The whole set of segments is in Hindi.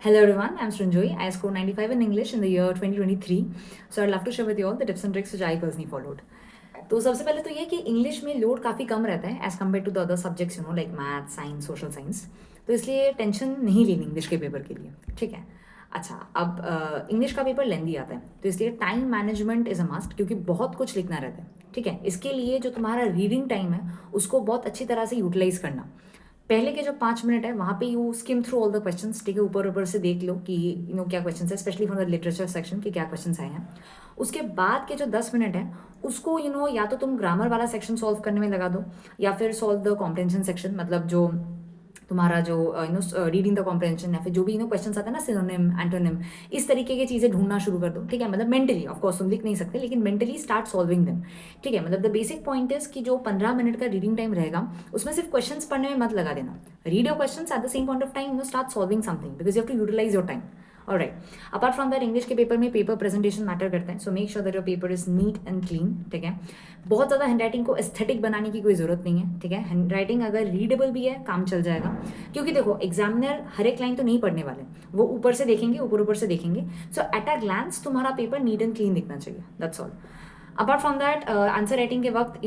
Hello everyone, I'm Srinjoy. I scored 95 in English in the year 2023. So I'd love to share with you all the tips and tricks which I personally followed. तो सबसे पहले तो ये कि इंग्लिश में लोड काफ़ी कम रहता है as compare to the other subjects like math science social science. तो इसलिए टेंशन नहीं लेनी इंग्लिश के पेपर के लिए, ठीक है। अच्छा, अब इंग्लिश का पेपर लेंदी आता है तो इसलिए time management is a must, क्योंकि बहुत कुछ लिखना रहता है, ठीक है। इसके लिए जो तुम्हारा रीडिंग टाइम है उसको बहुत अच्छी तरह से यूटिलाइज करना। पहले के जो 5 मिनट है वहाँ पे you skim through all the questions, ठीक है। ऊपर ऊपर से देख लो कि क्या क्वेश्चंस है, specially for the literature section के क्या क्वेश्चंस आए हैं। उसके बाद के जो 10 मिनट है उसको या तो तुम ग्रामर वाला सेक्शन सॉल्व करने में लगा दो, या फिर सॉल्व द कॉम्प्रेंशन सेक्शन, मतलब जो तुम्हारा जो रीडिंग द कॉम्प्रेंशन, या फिर जो भी क्वेश्चंस आते हैं ना, सिनोनिम एंटोनिम, इस तरीके की चीज़ें ढूंढना शुरू कर दो, ठीक है। मतलब मेंटली, ऑफ कोर्स तुम लिख नहीं सकते, लेकिन मेंटली स्टार्ट सॉल्विंग देम, ठीक है। मतलब द बेसिक पॉइंट इज कि जो 15 मिनट का रीडिंग टाइम रहेगा उसमें सिर्फ क्वेश्चंस पढ़ने में मत लगा देना। Read your questions at the same point of time start solving something, because you have to utilise your time. Alright, apart from that English के पेपर में पेपर प्रेजेंटेशन मैटर करता है, so make sure that your paper is neat and clean, ठीक है। बहुत ज़्यादा हैंड राइटिंग को एस्थेटिक बनाने की कोई ज़रूरत नहीं है, ठीक है। हैंड राइटिंग अगर रीडेबल भी है काम चल जाएगा, क्योंकि देखो एग्जामिनर हर एक लाइन तो नहीं पढ़ने वाले, वो ऊपर से देखेंगे, ऊपर ऊपर से देखेंगे। सो एट अ ग्लांस तुम्हारा पेपर नीट एंड क्लीन दिखना चाहिए, that's all. Apart from that answer writing के वक्त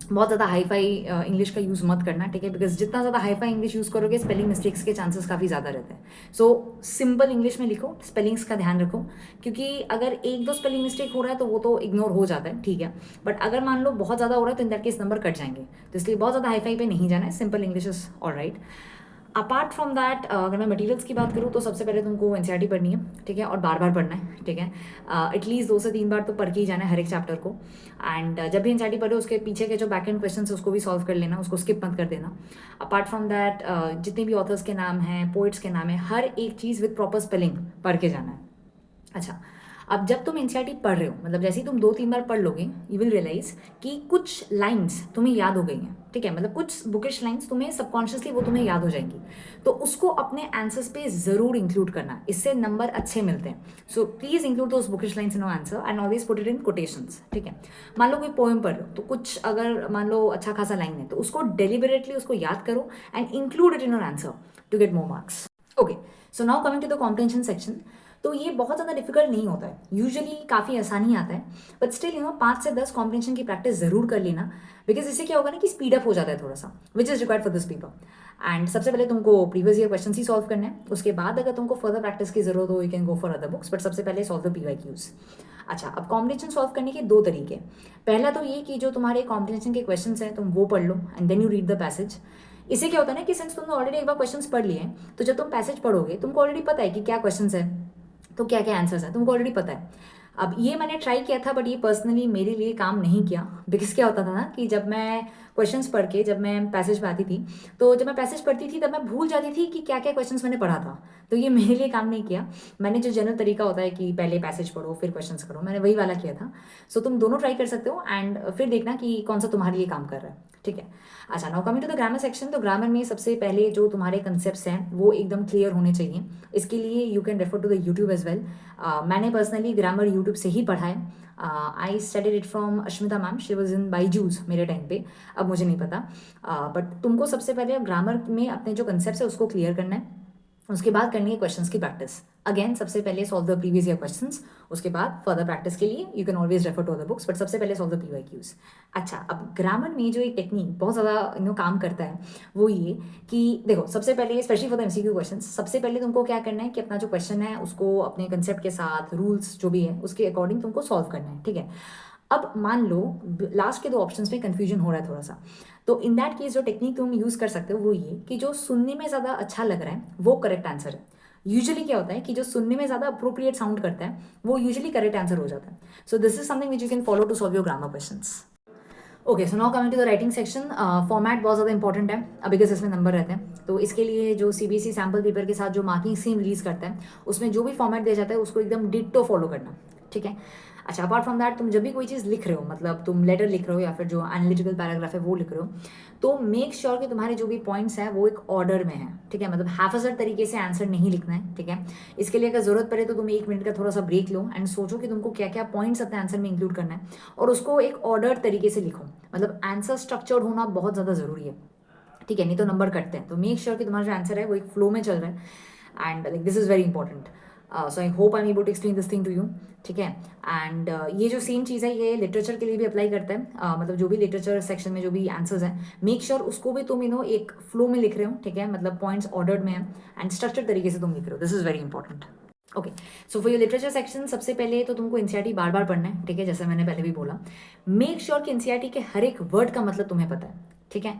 बहुत ज़्यादा हाई फाई इंग्लिश का यूज़ मत करना, ठीक है। बिकॉज जितना ज़्यादा हाई फाई इंग्लिश यूज़ करोगे स्पेलिंग मिस्टेक्स के चांसेस काफ़ी ज़्यादा रहते हैं। सो सिंपल इंग्लिश में लिखो, स्पेलिंग्स का ध्यान रखो, क्योंकि अगर एक दो स्पेलिंग मिस्टेक हो रहा है तो वो तो इग्नोर हो जाता है, ठीक है। बट अगर मान लो बहुत ज़्यादा हो रहा है तो in that case number cut जाएंगे, तो इसलिए बहुत ज़्यादा हाई फाई पे नहीं जाना है, simple English is all right. Apart from that अगर मैं मटेरियल्स की बात करूँ तो सबसे पहले तुमको एनसीईआरटी पढ़नी है, ठीक है, और बार बार पढ़ना है, ठीक है। एटलीस्ट 2 से 3 बार तो पढ़ के ही जाना है हर एक चैप्टर को। एंड जब भी एनसीईआरटी पढ़े उसके पीछे के जो बैक एंड क्वेश्चन है उसको भी सॉल्व कर लेना, उसको स्किप मत कर देना। अपार्ट फ्रॉम दैट जितने भी ऑथर्स के नाम हैं, पोइट्स के नाम है, हर एक चीज़ विद प्रॉपर स्पेलिंग पढ़ के जाना है। अच्छा, अब जब तुम एनसीईआरटी पढ़ रहे हो, मतलब जैसे ही तुम 2-3 बार पढ़ लोगे, यू विल रियलाइज कि कुछ लाइंस तुम्हें याद हो गई हैं, ठीक है। मतलब कुछ बुकिश लाइंस तुम्हें सबकॉन्शियसली वो तुम्हें याद हो जाएंगी, तो उसको अपने आंसर्स पे जरूर इंक्लूड करना, इससे नंबर अच्छे मिलते हैं। So please include those bookish lines in your answer and always put it in quotations, ठीक है। मान लो कोई पोएम पढ़ लो तो कुछ अगर मान लो अच्छा खासा लाइन है तो उसको डेलिबरेटली उसको याद करो and include it in your answer to get more marks. Okay, so now coming to the comprehension section. तो ये बहुत ज़्यादा डिफिकल्ट नहीं होता है, यूजुअली काफ़ी आसानी आता है, बट स्टिल 5 से 10 कॉम्प्रेंशन की प्रैक्टिस ज़रूर कर लेना, बिकॉज इससे क्या होगा ना कि स्पीड अप हो जाता है थोड़ा सा, which is required for this paper. And सबसे पहले तुमको प्रीवियस ईयर क्वेश्चन ही सॉल्व करना है, उसके बाद अगर तुमको फर्दर प्रैक्टिस की जरूरत हो you can go for other books, but सबसे पहले सॉल्व द PYQs। अच्छा, अब कॉम्प्रिहेंशन सॉल्व करने के 2 तरीके। पहला तो ये कि जो तुम्हारे कॉम्प्रिहेंशन के क्वेश्चन हैं तुम वो पढ़ लो and then you read the passage. इससे क्या होता है ना कि सिंस तुमने ऑलरेडी एक बार क्वेश्चंस पढ़ लिए हैं, तो जब तुम पैसेज पढ़ोगे तुमको ऑलरेडी पता है कि क्या क्वेश्चंस है, तो क्या क्या आंसर्स हैं तुमको ऑलरेडी पता है। अब ये मैंने ट्राई किया था, बट ये पर्सनली मेरे लिए काम नहीं किया, बिकॉज क्या होता था ना कि जब मैं क्वेश्चंस पढ़ के जब मैं पैसेज में आती थी, तो जब मैं पैसेज पढ़ती थी तब मैं भूल जाती थी कि क्या क्या क्वेश्चंस मैंने पढ़ा था। तो ये मेरे लिए काम नहीं किया। मैंने जो जनरल तरीका होता है कि पहले पैसेज पढ़ो फिर क्वेश्चंस करो, मैंने वही वाला किया था। सो तुम दोनों ट्राई कर सकते हो एंड फिर देखना कि कौन सा तुम्हारे लिए काम कर रहा है, ठीक है। अच्छा, now coming to the grammar section. तो ग्रामर में सबसे पहले जो तुम्हारे कंसेप्ट्स हैं वो एकदम क्लियर होने चाहिए। इसके लिए you can refer to the YouTube as well. मैंने पर्सनली ग्रामर यूट्यूब से ही पढ़ा है। I studied it from Ashmita ma'am, she was in Byju's मेरे टाइम पे, अब मुझे नहीं पता। बट तुमको सबसे पहले ग्रामर में अपने जो कंसेप्ट है उसको क्लियर करना है, उसके बाद करनी है क्वेश्चंस की प्रैक्टिस। अगेन सबसे पहले solve the previous year questions, उसके बाद फर्दर प्रैक्टिस के लिए you can always refer to other books, but सबसे पहले सॉल्व द PYQs। अच्छा, अब ग्रामर में जो एक टेक्निक बहुत ज़्यादा काम करता है वो ये कि देखो सबसे पहले specially for the MCQ question, सबसे पहले तुमको क्या करना है कि अपना जो क्वेश्चन है उसको अपने कंसेप्ट के साथ रूल्स जो भी है उसके अकॉर्डिंग तुमको सॉल्व करना है, ठीक है। अब मान लो लास्ट के 2 ऑप्शंस में कंफ्यूजन हो रहा है थोड़ा सा, तो इन दैट केस जो टेक्निक तुम यूज़ कर सकते हो वो ये कि जो सुनने में ज़्यादा अच्छा लग रहा है वो करेक्ट आंसर है। यूजुअली क्या होता है कि जो सुनने में ज़्यादा अप्रोप्रिएट साउंड करता है वो यूजुअली करेक्ट आंसर हो जाता है। So this is something which you can follow to solve your grammar questions. Okay, so now coming to the writing section. Format बहुत ज़्यादा इंपॉर्टेंट है बिकॉज इसमें नंबर रहते हैं, तो इसके लिए जो CBSE सैम्पल पेपर के साथ जो मार्किंग स्कीम रिलीज करता है उसमें जो भी फॉर्मेट दिया जाता है उसको एकदम डिट्टो फॉलो करना, ठीक है। अच्छा, अपार्ट फ्रॉम दैट तुम जब भी कोई चीज़ लिख रहे हो, मतलब तुम लेटर लिख रहे हो या फिर जो एनालिटिकल पैराग्राफ है वो लिख रहे हो, तो मेक श्योर कि तुम्हारे जो भी पॉइंट्स हैं वो एक ऑर्डर में है, ठीक है। मतलब हैफजर्ड तरीके से आंसर नहीं लिखना है, ठीक है। इसके लिए अगर जरूरत पड़े तो तुम 1 मिनट का थोड़ा सा ब्रेक लो एंड सोचो कि तुमको क्या क्या पॉइंट्स अपने आंसर में इंक्लूड करना है, और उसको एक ऑर्डर तरीके से लिखो। मतलब आंसर स्ट्रक्चर्ड होना बहुत ज़्यादा ज़रूरी है, ठीक है, नहीं तो नंबर कटते हैं। तो मेक श्योर कि तुम्हारा जो आंसर है वो एक फ्लो में चल रहा है। And like this is very important. So I hope I am able to explain this thing to you. ठीक है. एंड ये जो सेम चीज़ है ये लिटरेचर के लिए भी अप्लाई करता है. मतलब जो भी लिटरेचर सेक्शन में जो भी आंसर्स हैं, मेक श्योर उसको भी तुम एक फ्लो में लिख रहे हो. ठीक है. मतलब पॉइंट्स ऑर्डर्ड में है एंड स्ट्रक्चर्ड तरीके से तुम लिख रहे हो. This is very important. Okay. So for your literature section सबसे पहले तो तुमको एनसीईआरटी बार बार पढ़ना है. ठीक है. जैसे मैंने पहले भी बोला, मेक श्योर कि एनसीईआरटी के हर एक वर्ड का मतलब तुम्हें पता है. ठीक है.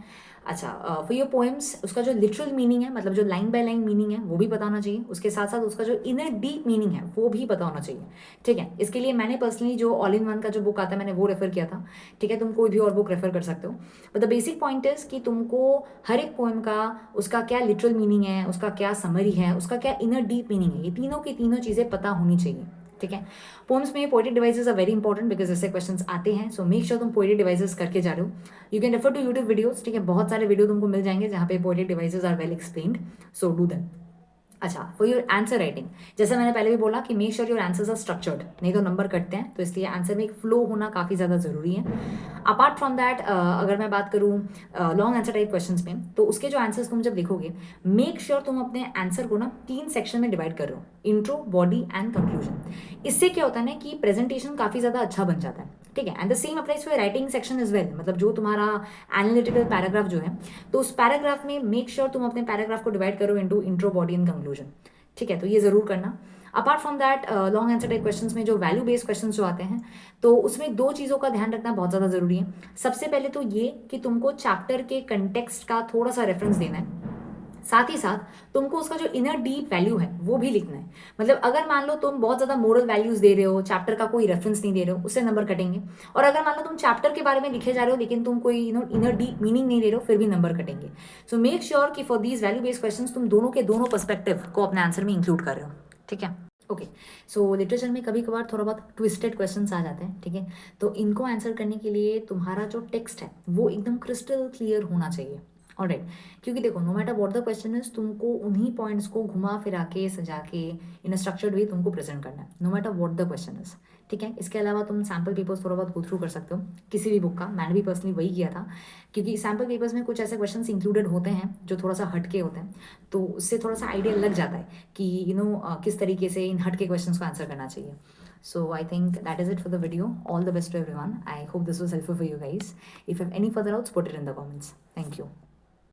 अच्छा, फॉर योर पोएम्स उसका जो लिटरल मीनिंग है, मतलब जो लाइन बाय लाइन मीनिंग है, वो भी पता होना चाहिए. उसके साथ साथ उसका जो इनर डीप मीनिंग है वो भी पता होना चाहिए. ठीक है. इसके लिए मैंने पर्सनली जो ऑल इन वन का जो बुक आता है मैंने वो रेफर किया था. ठीक है. तुम कोई भी और बुक रेफर कर सकते हो. But the basic point is कि तुमको हर एक पोएम का उसका क्या लिटरल मीनिंग है, उसका क्या समरी है, उसका क्या इनर डीप मीनिंग है, ये तीनों की तीनों चीज़ें पता होनी चाहिए. ठीक है. पोम्स में poetic devices are very important because ऐसे क्वेश्चंस आते हैं. सो मेक श्योर तुम पोएटिक डिवाइसेस करके जा रहे हो. You can refer to YouTube videos. ठीक है. बहुत सारे वीडियो तुमको मिल जाएंगे जहाँ पे poetic devices are well explained. So do them. अच्छा, फॉर योर आंसर राइटिंग, जैसे मैंने पहले भी बोला कि make sure your answers are structured, नहीं तो नंबर कटते हैं. तो इसलिए आंसर में एक फ्लो होना काफ़ी ज़्यादा ज़रूरी है. अपार्ट फ्रॉम दैट, अगर मैं बात करूँ लॉन्ग आंसर टाइप क्वेश्चंस में, तो उसके जो आंसर्स तुम जब लिखोगे, मेक श्योर तुम अपने आंसर को ना 3 सेक्शन में डिवाइड कर रहे हो: इंट्रो, बॉडी एंड कंक्लूजन. इससे क्या होता है ना कि प्रेजेंटेशन काफ़ी ज़्यादा अच्छा बन जाता है. ठीक है. And the same applies for writing section is well. मतलब जो तुम्हारा एनालिटिकल पैराग्राफ जो है, तो उस पैराग्राफ में मेक श्योर तुम अपने पैराग्राफ को डिवाइड करो into intro, body and conclusion. ठीक है. तो ये ज़रूर करना. Apart from that, long answer type questions में जो वैल्यू बेस्ड क्वेश्चंस जो आते हैं, तो उसमें 2 चीज़ों का ध्यान रखना बहुत ज़्यादा ज़रूरी है. सबसे पहले तो ये कि तुमको चैप्टर के कंटेक्स्ट का थोड़ा सा रेफरेंस देना है. साथ ही साथ तुमको उसका जो इनर डीप वैल्यू है वो भी लिखना है. मतलब अगर मान लो तुम बहुत ज़्यादा मोरल वैल्यूज दे रहे हो, चैप्टर का कोई रेफरेंस नहीं दे रहे हो, उससे नंबर कटेंगे. और अगर मान लो तुम चैप्टर के बारे में लिखे जा रहे हो लेकिन तुम कोई इनर डीप मीनिंग नहीं दे रहे हो, फिर भी नंबर कटेंगे. सो मेक श्योर कि for these value based question तुम दोनों के दोनों पर्सपेक्टिव को अपने आंसर में इंक्लूड कर रहे हो. ठीक है. ओके. सो लिटरेचर में कभी कभार थोड़ा बहुत ट्विस्टेड क्वेश्चंस आ जाते हैं. ठीक है. तो इनको आंसर करने के लिए तुम्हारा जो टेक्स्ट है वो एकदम क्रिस्टल क्लियर होना चाहिए. ऑलराइट. क्योंकि देखो, no matter what the question is, तुमको उन्हीं पॉइंट्स को घुमा फिरा के सजा के इन अ स्ट्रक्चर्ड वे तुमको प्रेजेंट करना है, no matter what the question is. ठीक है. इसके अलावा तुम सैम्पल पेपर्स थोड़ा बहुत गो थ्रू कर सकते हो किसी भी बुक का. मैंने भी पर्सनली वही किया था, क्योंकि सैम्पल पेपर्स में कुछ ऐसे क्वेश्चन इंक्लूडेड होते हैं जो थोड़ा सा हटके होते हैं. तो उससे थोड़ा सा आइडिया लग जाता है कि किस तरीके से इन हटके क्वेश्चन को आंसर करना चाहिए. So I think that is it for the video. All the best to everyone. I hope this was helpful for you guys. If you have any further doubts, put it in the comments. Thank you.